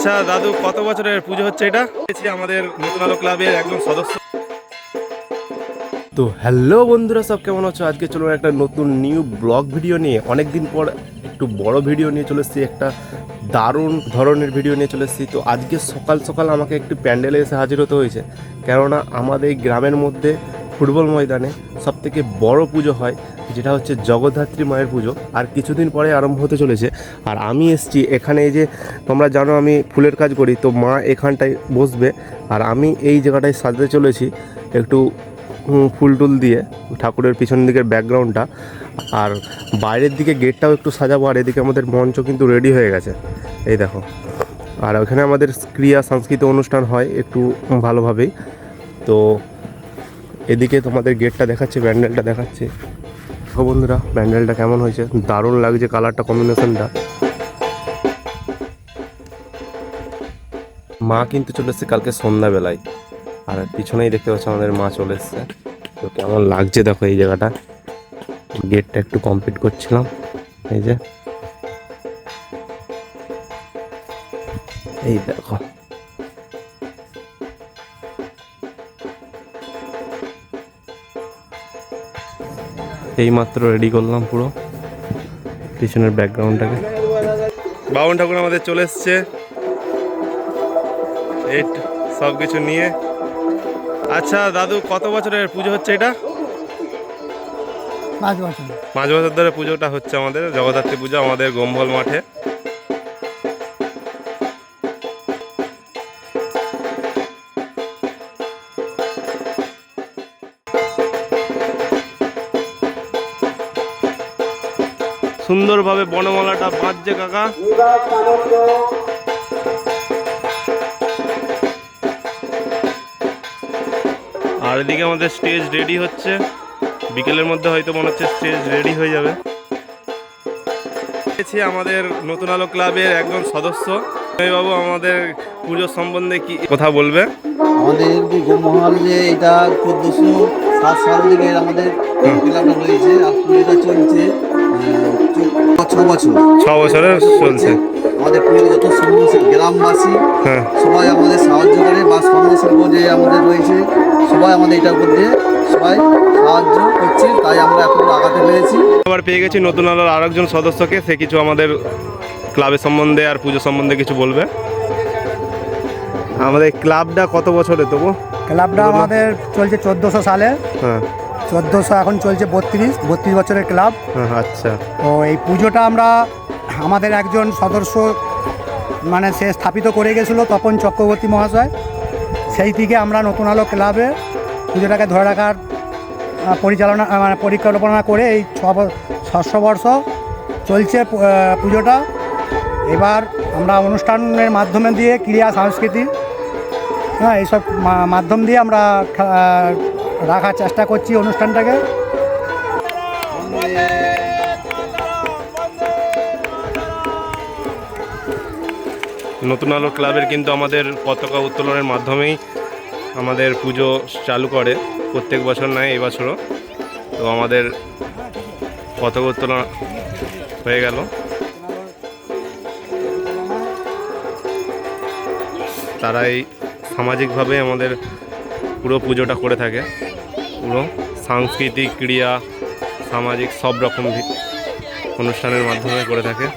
আচ্ছা দাদু, কত বছরের পুজো হচ্ছে এটা? আমাদের নতুন আলো ক্লাবের একজন সদস্য। তো হ্যালো বন্ধুরা, সব কেমন আছো? আজকে চলুন একটা নতুন নিউ ব্লগ ভিডিও নিয়ে, অনেকদিন পর একটু বড় ভিডিও নিয়ে চলে এসেছি, একটা দারুণ ধরনের ভিডিও নিয়ে চলে এসেছি। তো আজকে সকাল সকাল আমাকে একটু প্যান্ডেলে এসে হাজির হতে হয়েছে, কেননা আমাদের এই গ্রামের মধ্যে ফুটবল ময়দানে সবথেকে বড় পুজো হয়, যেটা হচ্ছে জগদ্ধাত্রী মায়ের পুজো। আর কিছুদিন পরে আরম্ভ হতে চলেছে। আর আমি এসেছি এখানে, এই যে তোমরা জানো আমি ফুলের কাজ করি, তো মা এখানটায় বসবে আর আমি এই জায়গাটায় সাজাতে চলেছি একটু ফুল টুল দিয়ে ঠাকুরের পিছনের দিকের ব্যাকগ্রাউন্ডটা। আর বাইরের দিকে গেটটাও একটু সাজাবো। আর এদিকে আমাদের মঞ্চ কিন্তু রেডি হয়ে গেছে, এই দেখো। আর ওখানে আমাদের ক্রিয়া সাংস্কৃতিক অনুষ্ঠান হয় একটু ভালোভাবেই। তো এদিকে তোমাদের গেটটা দেখাচ্ছে, প্যান্ডেলটা দেখাচ্ছে। দেখো বন্ধুরা, প্যান্ডেলটা কেমন হয়েছে, দারুণ লাগছে কালারটা, কম্বিনেশনটা। মা কিন্তু চলে এসছে কালকে সন্ধ্যাবেলায়, আর পিছনেই দেখতে পাচ্ছ আমাদের মা চলে এসছে। তো কেমন লাগছে দেখো এই জায়গাটা। গেটটা একটু কমপ্লিট করছিলাম, এই যে এই দেখো। এইমাত্র রেডি করলাম পুরো পিছনের ব্যাকগ্রাউন্ডটাকে। বাউন ঠাকুর আমাদের চলে এসছে, এই সব কিছু নিয়ে। আচ্ছা দাদু, কত বছরের পুজো হচ্ছে এটা? 5 বছর ধরে পুজোটা হচ্ছে আমাদের জগদ্ধাত্রী পুজো, আমাদের গম্ভল মাঠে। সুন্দরভাবে বনমালাটা বাঁধছে কাকা। আর এদিকে আমাদের স্টেজ রেডি হচ্ছে, বিকেলের মধ্যে হয়তো মনে হচ্ছে স্টেজ রেডি হয়ে যাবে। আমাদের নতুন আলো ক্লাবের একজন সদস্য বাবু আমাদের পুজো সম্বন্ধে কি কথা বলবে? আমাদের যে গোমহল, যে এটা 1407 সাল থেকে আমাদের ক্লাবটা রয়েছে, আর পুজোটা চলছে 6 বছরের চলছে। আমাদের পুজো যত সন্ন্যাসী গ্রামবাসী সবাই আমাদের সাহায্য করে, বা সন্ন্যাসীর যে আমাদের রয়েছে সবাই আমাদের এটার মধ্যে সবাই সাহায্য করছে, তাই আমরা এখন আগাতে পেরেছি। আবার পেয়ে গেছি নতুন আলোর আরেকজন সদস্যকে, সে কিছু আমাদের ক্লাবের সম্বন্ধে আর পুজো সম্বন্ধে কিছু বলবে। আমাদের ক্লাবটা কত বছরে? তবু ক্লাবটা আমাদের চলছে 1400 সালে। হ্যাঁ, 1400 এখন চলছে 32 বছরের ক্লাব। আচ্ছা। তো এই পুজোটা আমরা আমাদের একজন সদস্য মানে সে স্থাপিত করে গেছিলো, তপন চক্রবর্তী মহাশয়। সেই থেকে আমরা নতুন আলো ক্লাবে পুজোটাকে ধরে রাখার পরিকল্পনা করে এই 6 বর্ষ চলছে পুজোটা। এবার আমরা অনুষ্ঠানের মাধ্যমে দিয়ে ক্রীড়া সংস্কৃতি, এইসব মাধ্যম দিয়ে আমরা রাখার চেষ্টা করছি অনুষ্ঠানটাকে। নতুন আলো ক্লাবের কিন্তু আমাদের পতাকা উত্তোলনের মাধ্যমেই আমাদের পুজো চালু করে, প্রত্যেক বছর নয় এবছরও। তো আমাদের পতাকা উত্তোলন হয়ে গেল। তারাই সামাজিকভাবে আমাদের পুরো পুজোটা করে থাকে, পুরো সাংস্কৃতিক, ক্রীড়া, সামাজিক সব রকম অনুষ্ঠানের মাধ্যমে করে থাকে।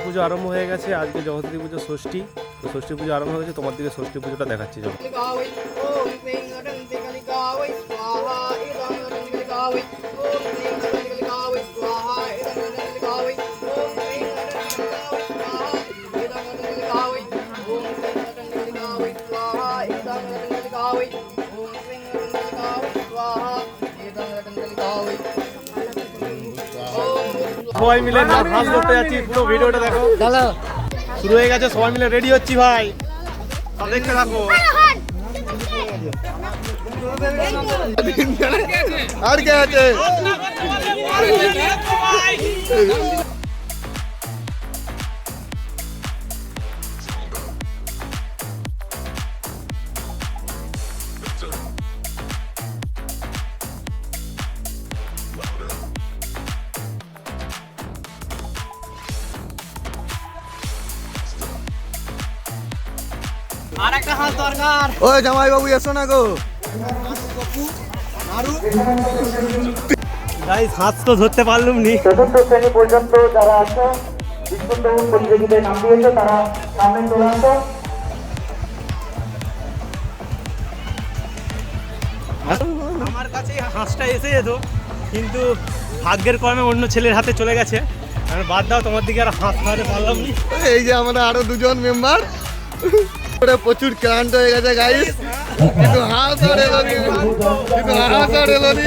পুজো আরম্ভ হয়ে গেছে, আজকে জগদ্ধাত্রী পুজো ষষ্ঠী। তো ষষ্ঠী পুজো আরম্ভ হয়ে গেছে, তোমার দিকে ষষ্ঠী পুজোটা দেখাচ্ছি। চলো। সবাই মিলে নাচ করতে যাচ্ছি, পুরো ভিডিওটা দেখো। শুরু হয়ে গেছে, সবাই মিলে রেডি হচ্ছি ভাই, দেখতে থাকো। আর কে আছে? ওই জামাই বাবু এসো না গো। গাইস হাত তো ধরতে পারলুম নি। চতুর্থ শ্রেণী পর্যন্ত যারা আছে বিস্কুট প্রতিযোগিতায় নাম দিয়েছে তারা সামনে চলে আসো। আমার কাছে হাঁসটা এসে যেত, কিন্তু ভাগ্যের কর্মে অন্য ছেলের হাতে চলে গেছে। আমি বাদ দাও, তোমার দিকে আর হাত মারতে পারলাম নি। এই যে আমাদের আরো দুজন মেম্বার প্রচুর ক্লান্ত হয়ে গেছে গাইস, কিন্তু হাঁস আর এলো নি, কিন্তু হাঁস আর এলো নি।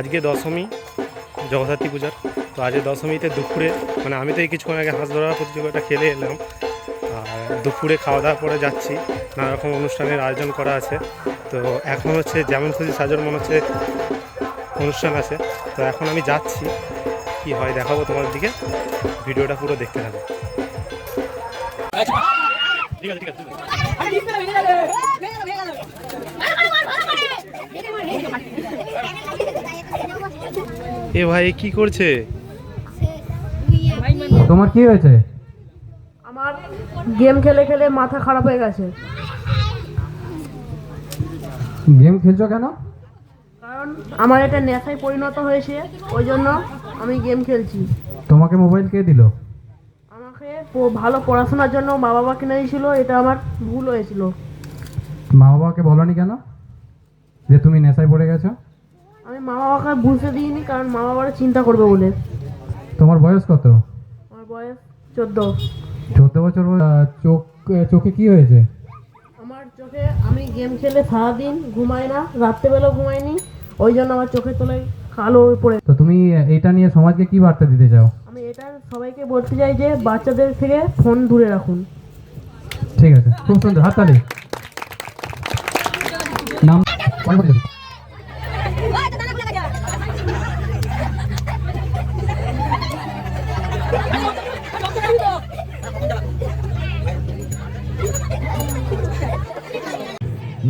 আজকে দশমী, জগদ্ধাত্রী পূজার। তো আজকে দশমীতে দুপুরে, মানে আমি তো এই কিছুক্ষণ আগে হাঁস ধরার প্রতিযোগিতা খেলে এলাম, আর দুপুরে খাওয়া দাওয়ার পরে যাচ্ছি। নানা রকম অনুষ্ঠানের আয়োজন করা আছে। তো এখন হচ্ছে যেমন খুশি সাজর মনে হচ্ছে অনুষ্ঠান আছে। তো এখন আমি যাচ্ছি, কি হয় দেখাবো তোমাদের দিকে, ভিডিওটা পুরো দেখতে থাকো। ঠিক আছে, ঠিক আছে। এ ভাই কি করছে? তোমার কি হয়েছে? আমার গেম খেলে খেলে মাথা খারাপ হয়ে গেছে। গেম খেলছো কেন? কারণ আমার এটা নেশায় পরিণত হয়েছে, ওই জন্য আমি গেম খেলছি। তোমাকে মোবাইল কে দিল? আমাকে ভালো পড়াশোনার জন্য মা বাবা কিনে দিয়েছিল, এটা আমার ভুল হয়েছিল। মা বাবাকে বলনি কেন যে তুমি নেশায় পড়ে গেছো? আমি মা বাবাকে বুঝতে দিইনি, কারণ মা বাবারা চিন্তা করবে বলে। তোমার বয়স কত? আমার বয়স 14। 14 বছর। চোখে কি হয়েছে? আমার চোখে, আমি গেম খেলে সারাদিন ঘুমাই না, রাত্রেবেলাও ঘুমাইনি, ওই জন্য আমার চোখের তলায় কালো পড়ে। তো তুমি এটা নিয়ে সমাজকে কি বার্তা দিতে চাও? আমি এটা সবাইকে বলতে চাই যে বাচ্চাদের থেকে ফোন দূরে রাখুন। ঠিক আছে, খুব সুন্দর, হাততালি। নাম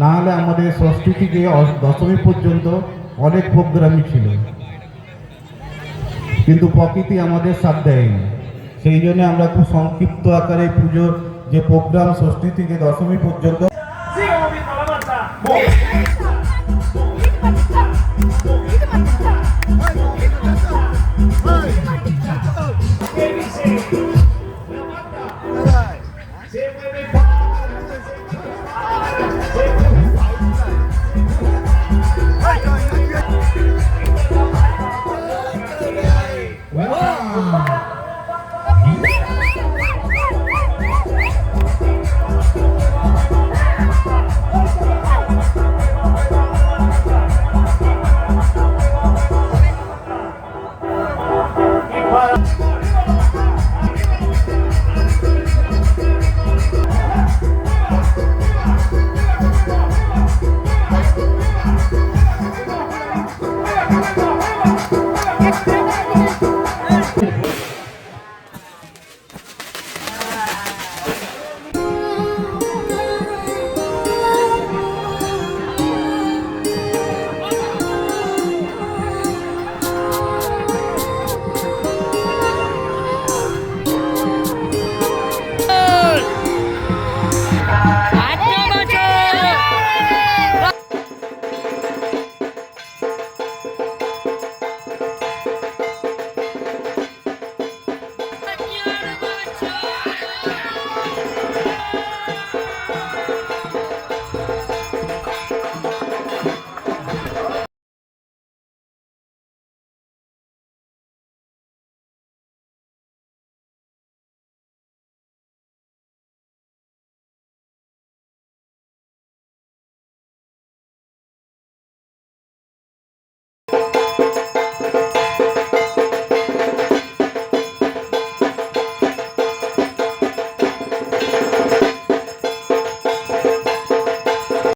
না হলে আমাদের ষষ্ঠী থেকে দশমী পর্যন্ত অনেক প্রোগ্রামই ছিল, কিন্তু প্রকৃতি আমাদের সাথ দেয়নি। সেই জন্য আমরা খুব সংক্ষিপ্ত আকারে পুজোর যে প্রোগ্রাম ষষ্ঠী থেকে দশমী পর্যন্ত